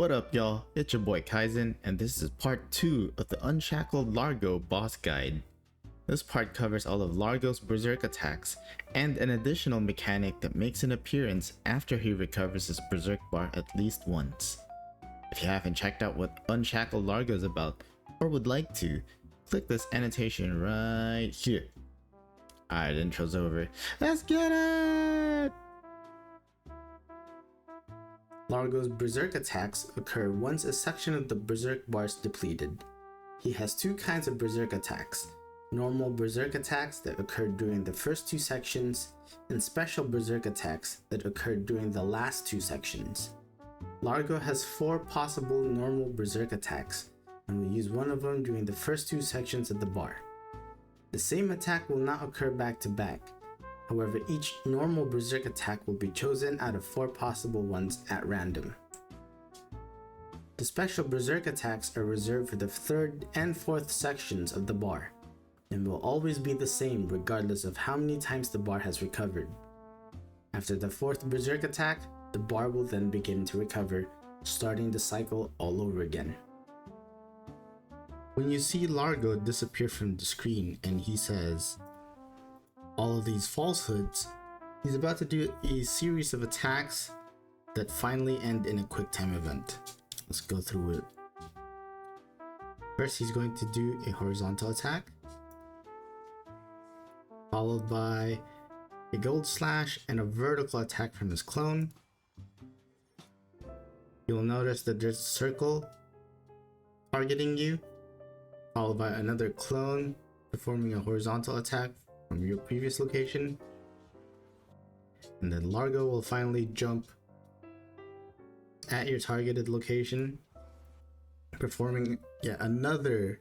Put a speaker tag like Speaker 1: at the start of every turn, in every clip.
Speaker 1: What up, y'all? It's your boy KAIZEN, and this is part 2 of the Unshackled Largo boss guide. This part covers all of Largo's Berserk Attacks, and an additional mechanic that makes an appearance after he recovers his Berserk bar at least once. If you haven't checked out what Unshackled Largo is about, or would like to, click this annotation right here. Alright, intro's over. Let's get it! Largo's Berserk Attacks occur once a section of the Berserk bar is depleted. He has two kinds of Berserk Attacks: normal Berserk Attacks that occurred during the first two sections, and special Berserk Attacks that occurred during the last two sections. Largo has 4 possible normal Berserk Attacks, and will use one of them during the first two sections of the bar. The same attack will not occur back to back. However, each normal Berserk attack will be chosen out of 4 possible ones at random. The special Berserk attacks are reserved for the 3rd and 4th sections of the bar, and will always be the same regardless of how many times the bar has recovered. After the 4th Berserk attack, the bar will then begin to recover, starting the cycle all over again. When you see Largo disappear from the screen and he says, all of these falsehoods, he's about to do a series of attacks that finally end in a quick time event. Let's go through it. First, he's going to do a horizontal attack, followed by a gold slash and a vertical attack from his clone. You'll notice that there's a circle targeting you, followed by another clone performing a horizontal attack from your previous location, and then Largo will finally jump at your targeted location, performing yet another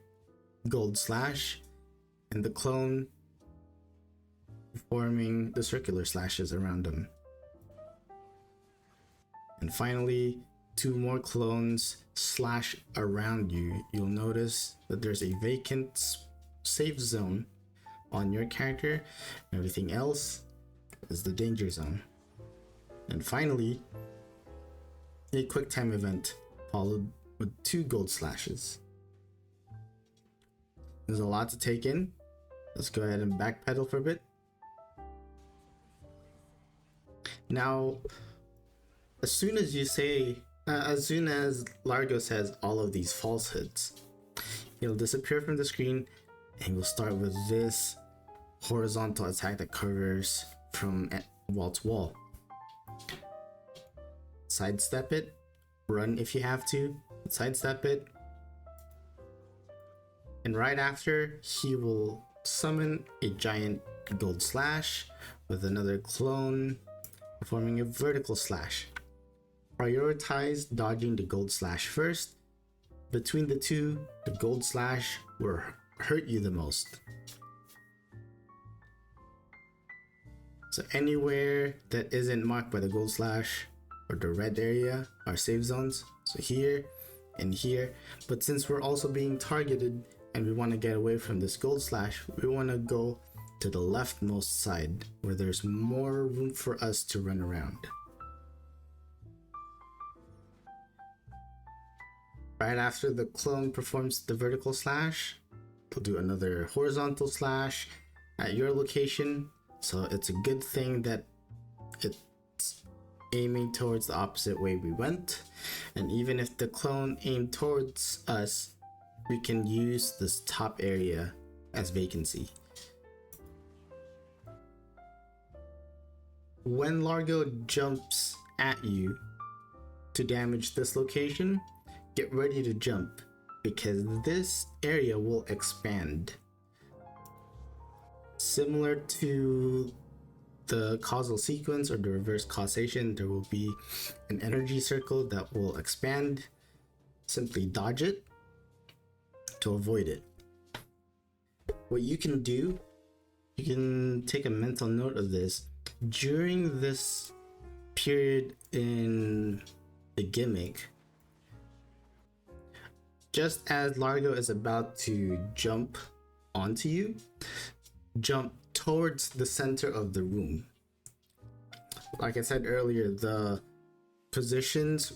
Speaker 1: gold slash, and the clone performing the circular slashes around him. And finally, 2 more clones slash around you. You'll notice that there's a vacant safe zone on your character, and everything else is the danger zone. And finally, a quick time event followed with 2 gold slashes. There's a lot to take in. Let's go ahead and backpedal for a bit. Now, as soon as Largo says all of these falsehoods, he'll disappear from the screen, and we'll start with this horizontal attack that covers from wall to wall. Sidestep it, run if you have to, sidestep it, and right after, he will summon a giant gold slash with another clone performing a vertical slash. Prioritize dodging the gold slash first. Between the two, the gold slash will hurt you the most. So anywhere that isn't marked by the gold slash or the red area are safe zones. So here and here. But since we're also being targeted and we want to get away from this gold slash, we want to go to the leftmost side where there's more room for us to run around. Right after the clone performs the vertical slash, they'll do another horizontal slash at your location. So it's a good thing that it's aiming towards the opposite way we went. And even if the clone aimed towards us, we can use this top area as vacancy. When Largo jumps at you to damage this location, get ready to jump, because this area will expand. Similar to the causal sequence or the reverse causation, there will be an energy circle that will expand. Simply dodge it to avoid it. What you can do, you can take a mental note of this. During this period in the gimmick, just as Largo is about to jump onto you, jump towards the center of the room. Like I said earlier, the positions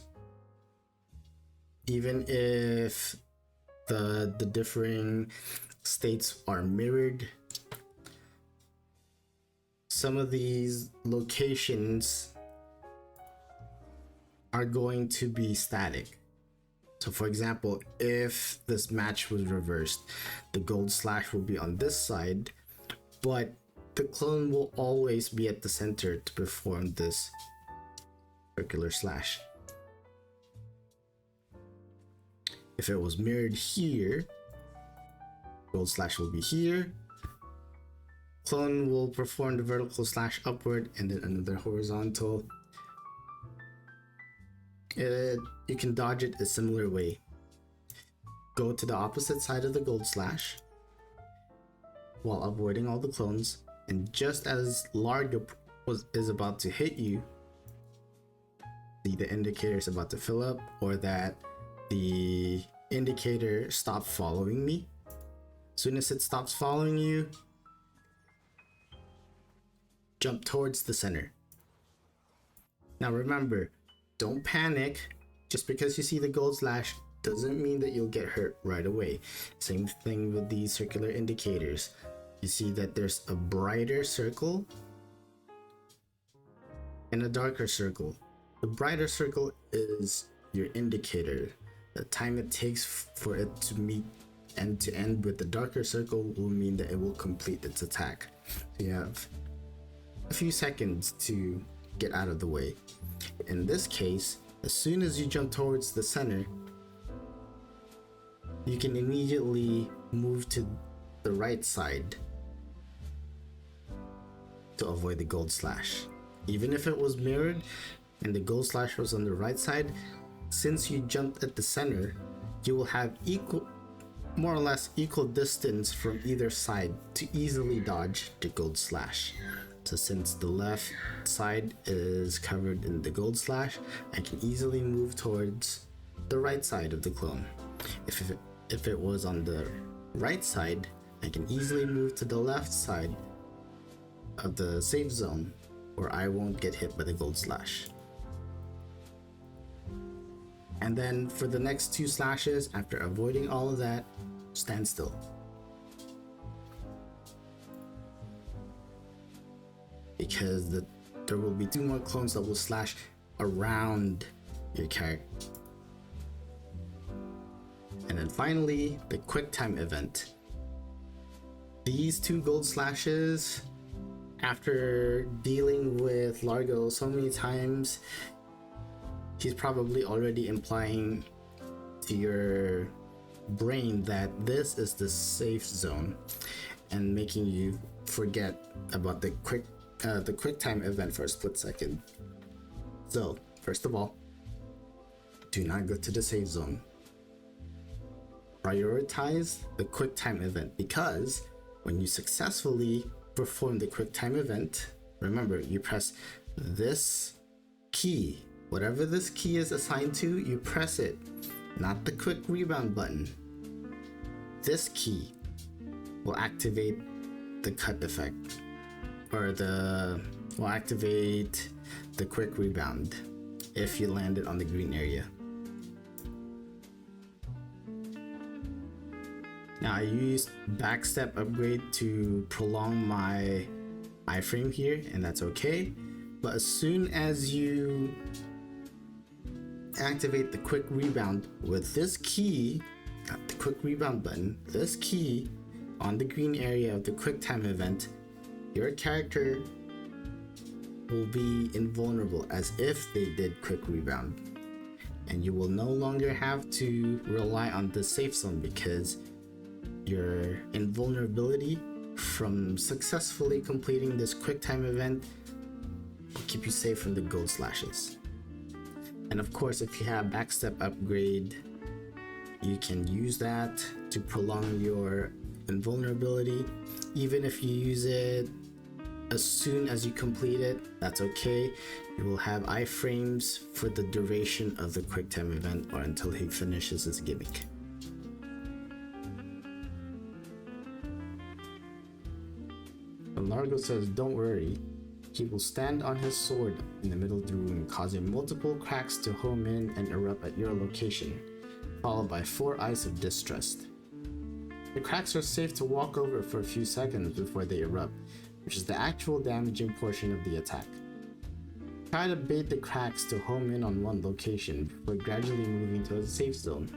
Speaker 1: even if the differing states are mirrored, some of these locations are going to be static. So for example, if this match was reversed, the gold slash will be on this side, but the clone will always be at the center to perform this circular slash. If it was mirrored here, gold slash will be here, clone will perform the vertical slash upward and then another horizontal. You can dodge it a similar way. Go to the opposite side of the gold slash while avoiding all the clones, and just as Largo is about to hit you, the indicator is about to fill up, or that the indicator stopped following me. As soon as it stops following you, jump towards the center. Now remember, don't panic. Just because you see the gold slash doesn't mean that you'll get hurt right away. Same thing with these circular indicators. You see that there's a brighter circle and a darker circle. The brighter circle is your indicator. The time it takes for it to meet end to end with the darker circle will mean that it will complete its attack. So you have a few seconds to get out of the way. In this case, as soon as you jump towards the center, you can immediately move to the right side to avoid the gold slash. Even if it was mirrored and the gold slash was on the right side, since you jumped at the center, you will have more or less equal distance from either side to easily dodge the gold slash. So since the left side is covered in the gold slash, I can easily move towards the right side of the clone. If it was on the right side, I can easily move to the left side of the safe zone where I won't get hit by the gold slash. And then for the next two slashes, after avoiding all of that, stand still. Because there will be two more clones that will slash around your character. And then finally, the quick time event. These two gold slashes, after dealing with Largo so many times, he's probably already implying to your brain that this is the safe zone and making you forget about the quick time event for a split second. So first of all, do not go to the safe zone. Prioritize the quick time event, because when you successfully perform the quick time event, remember, you press this key, whatever this key is assigned to, you press it, not the quick rebound button. This key will activate the cut effect, or will activate the quick rebound if you land it on the green area. Now I used backstep upgrade to prolong my iframe here, and that's okay. But as soon as you activate the quick rebound with this key, not the quick rebound button, this key on the green area of the quick time event, your character will be invulnerable as if they did quick rebound, and you will no longer have to rely on the safe zone, because your invulnerability from successfully completing this quick time event will keep you safe from the gold slashes. And of course, if you have backstep upgrade, you can use that to prolong your invulnerability. Even if you use it as soon as you complete it, that's okay. You will have iframes for the duration of the quick time event, or until he finishes his gimmick. But Largo says, don't worry, he will stand on his sword in the middle of the room, causing multiple cracks to home in and erupt at your location. followed by 4 eyes of distrust. The cracks are safe to walk over for a few seconds before they erupt, which is the actual damaging portion of the attack. Try to bait the cracks to home in on one location before gradually moving to a safe zone.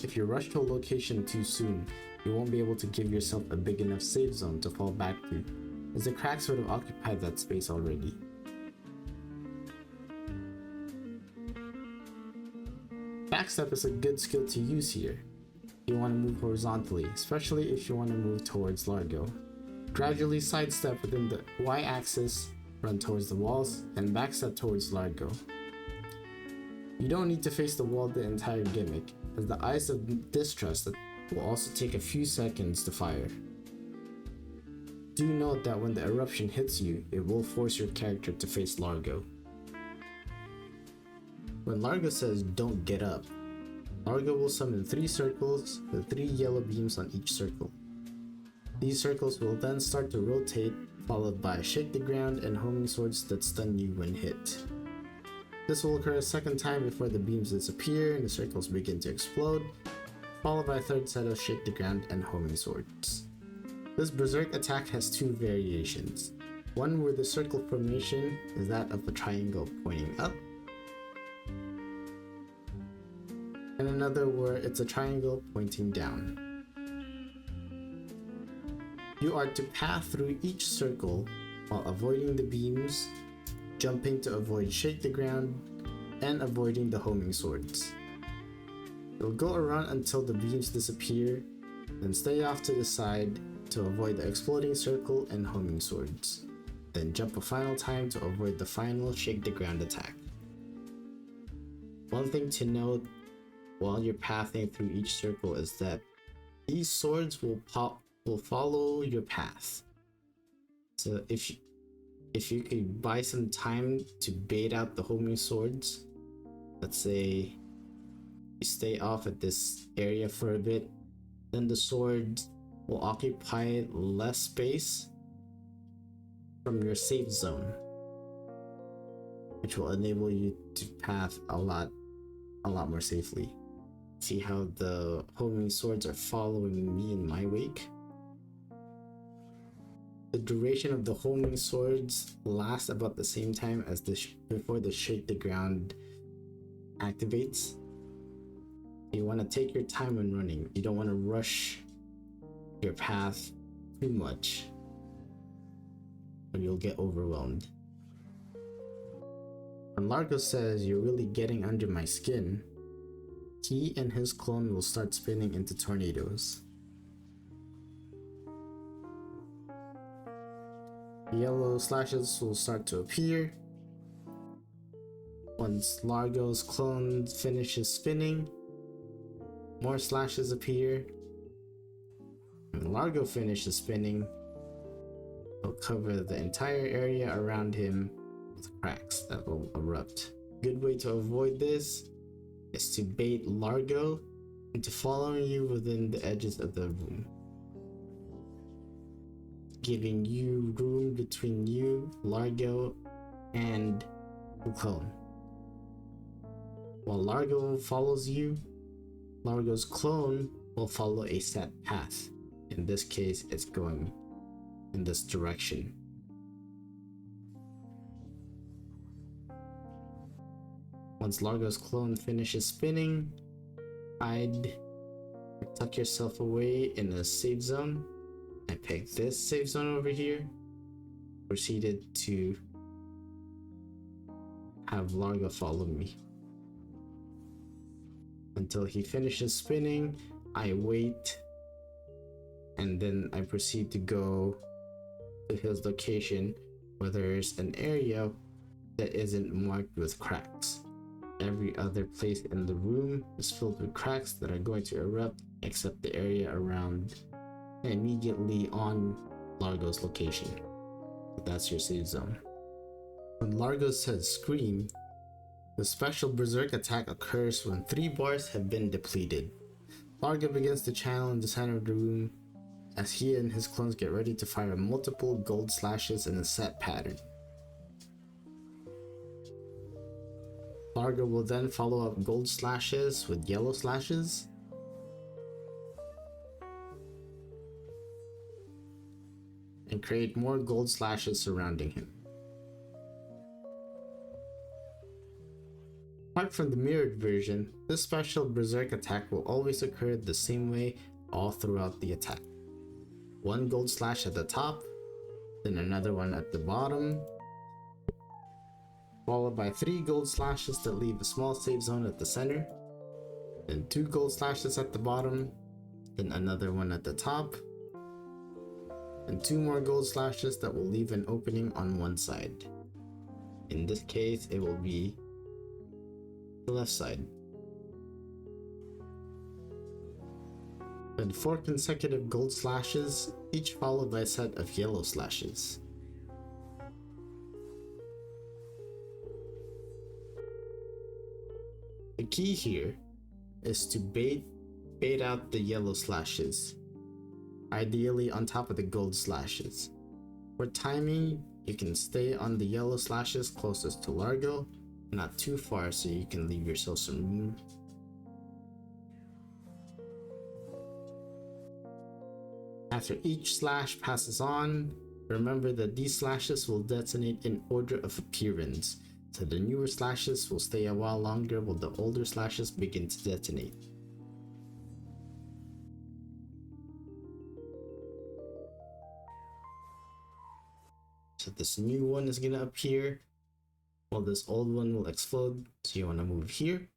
Speaker 1: If you rush to a location too soon, you won't be able to give yourself a big enough safe zone to fall back to, as the cracks would have occupied that space already. Backstep is a good skill to use here. You want to move horizontally, especially if you want to move towards Largo. Gradually sidestep within the Y-axis, run towards the walls, and backstep towards Largo. You don't need to face the wall the entire gimmick, as the eyes of distrust will also take a few seconds to fire. Do note that when the eruption hits you, it will force your character to face Largo. When Largo says "don't get up," Largo will summon 3 circles with 3 yellow beams on each circle. These circles will then start to rotate, followed by shake the ground and homing swords that stun you when hit. This will occur a second time before the beams disappear and the circles begin to explode, followed by a third set of shake the ground and homing swords. This Berserk attack has 2 variations. One where the circle formation is that of a triangle pointing up, and another where it's a triangle pointing down. You are to path through each circle while avoiding the beams, jumping to avoid shake the ground, and avoiding the homing swords. You'll go around until the beams disappear, then stay off to the side to avoid the exploding circle and homing swords. Then jump a final time to avoid the final shake the ground attack. One thing to note while you're pathing through each circle is that these swords will follow your path. So if you could buy some time to bait out the homing swords, let's say you stay off at this area for a bit, then the swords will occupy less space from your safe zone, which will enable you to path a lot more safely. See how the homing swords are following me in my wake? The duration of the homing swords lasts about the same time as before the shake the ground activates. You want to take your time when running. You don't want to rush your path too much, or you'll get overwhelmed. When Largo says "you're really getting under my skin," he and his clone will start spinning into tornadoes. Yellow slashes will start to appear. Once Largo's clone finishes spinning, more slashes appear. When Largo finishes spinning, he'll cover the entire area around him with cracks that will erupt. Good way to avoid this is to bait Largo into following you within the edges of the room, giving you room between you, Largo, and the clone. While Largo follows you, Largo's clone will follow a set path. In this case, it's going in this direction. Once Largo's clone finishes spinning, hide or tuck yourself away in a safe zone. I picked this safe zone over here. Proceeded to have Largo follow me. Until he finishes spinning, I wait, and then I proceed to go to his location where there's an area that isn't marked with cracks. Every other place in the room is filled with cracks that are going to erupt, except the area around immediately on Largo's location. That's your safe zone. When Largo says "scream," the special Berserk attack occurs when 3 bars have been depleted. Largo begins to channel in the center of the room as he and his clones get ready to fire multiple gold slashes in a set pattern. Largo will then follow up gold slashes with yellow slashes. And create more gold slashes surrounding him. Apart from the mirrored version, this special Berserk attack will always occur the same way all throughout the attack. One gold slash at the top, then another one at the bottom, followed by 3 gold slashes that leave a small save zone at the center, then 2 gold slashes at the bottom, then another one at the top, and 2 more gold slashes that will leave an opening on one side. In this case, it will be the left side. Then 4 consecutive gold slashes, each followed by a set of yellow slashes. The key here is to bait out the yellow slashes, ideally on top of the gold slashes. For timing, you can stay on the yellow slashes closest to Largo, not too far so you can leave yourself some room. After each slash passes on, remember that these slashes will detonate in order of appearance, so the newer slashes will stay a while longer while the older slashes begin to detonate. So this new one is gonna appear while this old one will explode, so you want to move here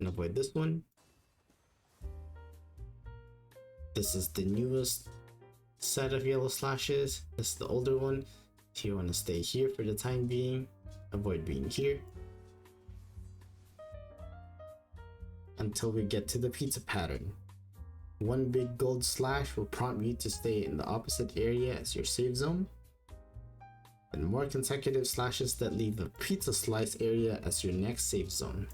Speaker 1: and avoid this one. This is the newest set of yellow slashes. This is the older one, so you want to stay here for the time being, avoid being here until we get to the pizza pattern. One big gold slash will prompt you to stay in the opposite area as your save zone, and more consecutive slashes that leave the pizza slice area as your next save zone.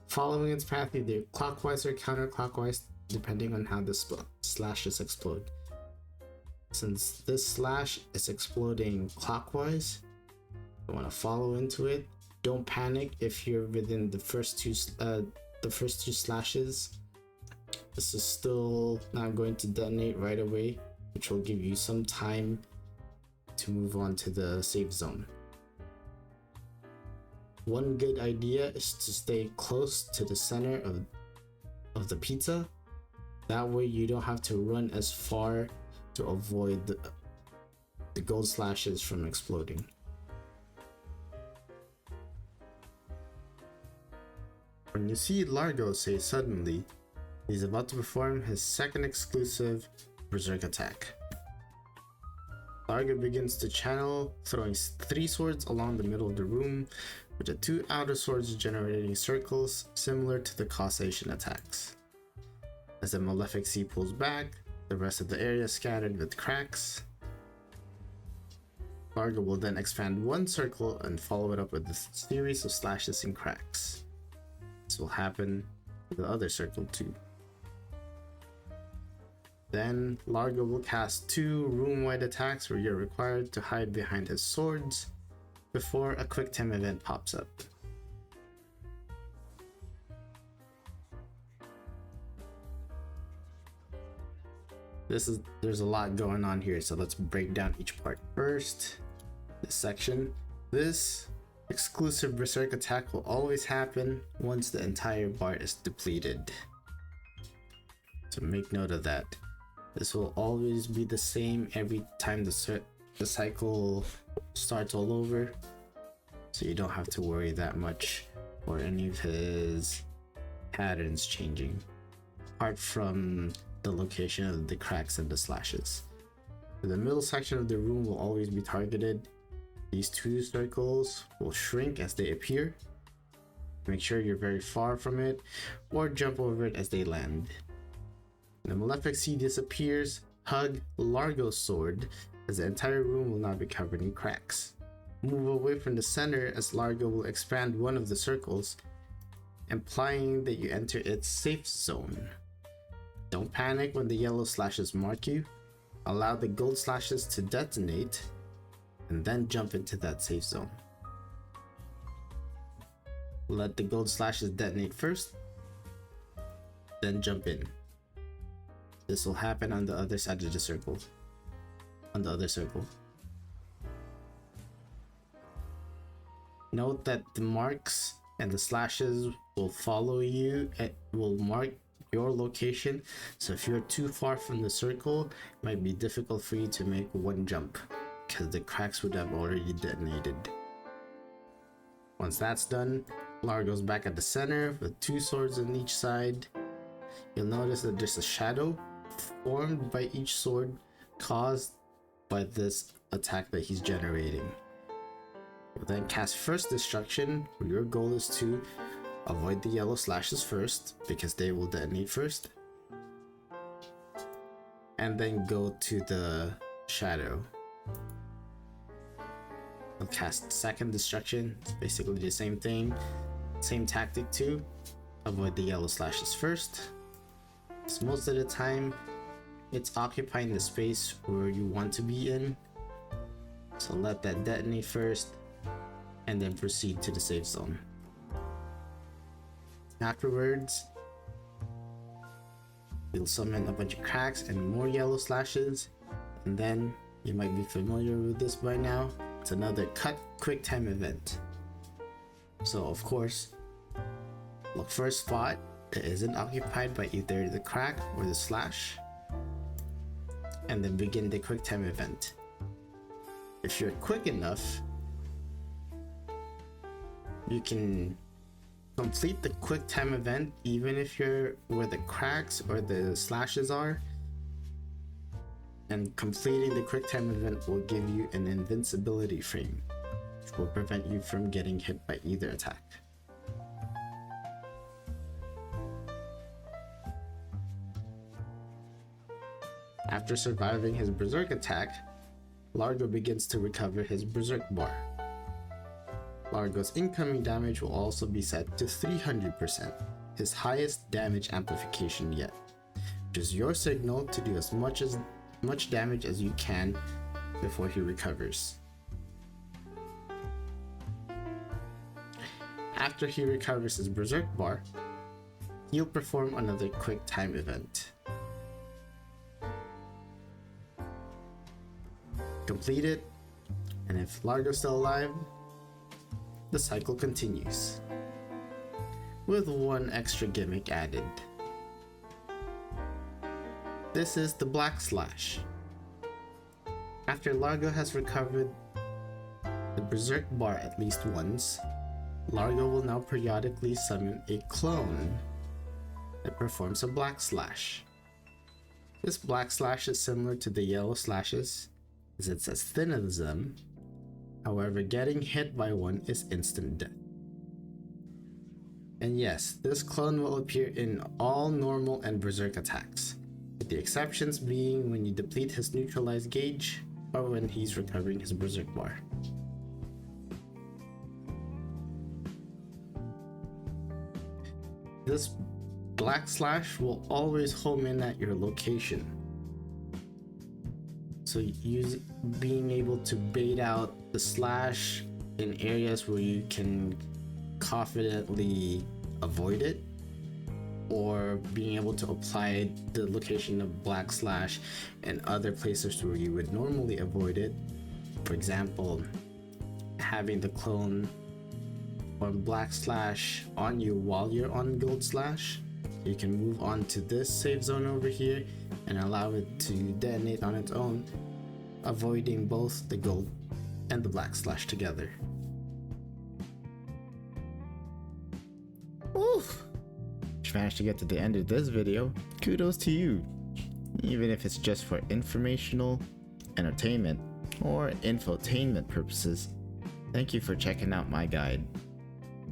Speaker 1: Following its path either clockwise or counterclockwise depending on how the slashes explode. Since this slash is exploding clockwise, you want to follow into it. Don't panic if you're within the first two slashes. This is still not going to detonate right away, which will give you some time to move on to the save zone. One good idea is to stay close to the center of the pizza. That way you don't have to run as far to avoid the gold slashes from exploding. When you see Largo say suddenly, he's about to perform his second exclusive Berserk attack. Largo begins to channel, throwing 3 swords along the middle of the room, with the 2 outer swords generating circles similar to the KAIZEN attacks. As the Malefic Sea pulls back, the rest of the area is scattered with cracks. Largo will then expand 1 circle and follow it up with a series of slashes and cracks. This will happen to the other circle too. Then Largo will cast 2 room-wide attacks where you're required to hide behind his swords before a quick time event pops up. There's a lot going on here, so let's break down each part. First, this section. This exclusive Berserk attack will always happen once the entire bar is depleted. So make note of that. This will always be the same every time the cycle starts all over, so you don't have to worry that much or any of his patterns changing, apart from the location of the cracks and the slashes. The middle section of the room will always be targeted. These 2 circles will shrink as they appear. Make sure you're very far from it or jump over it as they land. The Malefic Sea disappears, hug Largo's sword, as the entire room will not be covered in cracks. Move away from the center as Largo will expand 1 of the circles, implying that you enter its safe zone. Don't panic when the yellow slashes mark you. Allow the gold slashes to detonate, and then jump into that safe zone. Let the gold slashes detonate first, then jump in. This will happen on the other side of the circle. On the other circle. Note that the marks and the slashes will follow you. It will mark your location, so if you're too far from the circle, it might be difficult for you to make one jump because the cracks would have already detonated. Once that's done, Largo's back at the center with 2 swords on each side. You'll notice that there's a shadow formed by each sword caused by this attack that he's generating. You'll then cast First Destruction, where your goal is to avoid the yellow slashes first because they will detonate first, and then go to the shadow. I'll cast Second Destruction. It's basically the same thing, same tactic too. Avoid the yellow slashes first. So most of the time it's occupying the space where you want to be in, so let that detonate first and then proceed to the safe zone. Afterwards, you'll summon a bunch of cracks and more yellow slashes, and then you might be familiar with this by now. It's another cut quick time event. So of course, look for a spot that isn't occupied by either the crack or the slash, and then begin the quick time event. If you're quick enough, you can complete the quick time event even if you're where the cracks or the slashes are, and completing the quick time event will give you an invincibility frame, which will prevent you from getting hit by either attack. After surviving his Berserk attack, Largo begins to recover his Berserk bar. Largo's incoming damage will also be set to 300%, his highest damage amplification yet, which is your signal to do as much damage as you can before he recovers. After he recovers his Berserk bar, he'll perform another quick time event. Complete it, and if Largo's still alive, the cycle continues, with one extra gimmick added. This is the Black Slash. After Largo has recovered the Berserk bar at least once, Largo will now periodically summon a clone that performs a Black Slash. This Black Slash is similar to the yellow slashes, as it's as thin as them. However, getting hit by one is instant death. And yes, this clone will appear in all normal and Berserk attacks, with the exceptions being when you deplete his neutralized gauge or when he's recovering his Berserk bar. This Black Slash will always home in at your location, so being able to bait out the slash in areas where you can confidently avoid it, or being able to apply the location of Black Slash in other places where you would normally avoid it. For example, having the clone or Black Slash on you while you're on Gold Slash, you can move on to this safe zone over here and allow it to detonate on its own, avoiding both the gold and the Black Slash together. Oof! If you managed to get to the end of this video, kudos to you. Even if it's just for informational, entertainment, or infotainment purposes, thank you for checking out my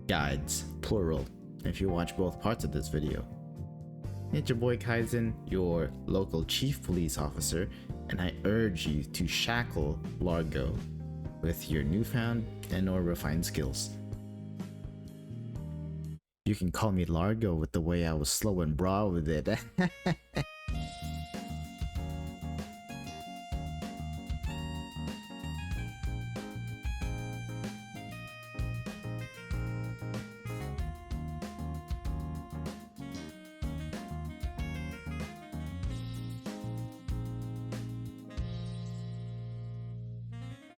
Speaker 1: guides, plural, if you watch both parts of this video. It's your boy KAIZEN, your local chief police officer, and I urge you to shackle Largo with your newfound and or refined skills. You can call me Largo with the way I was slow and broad with it.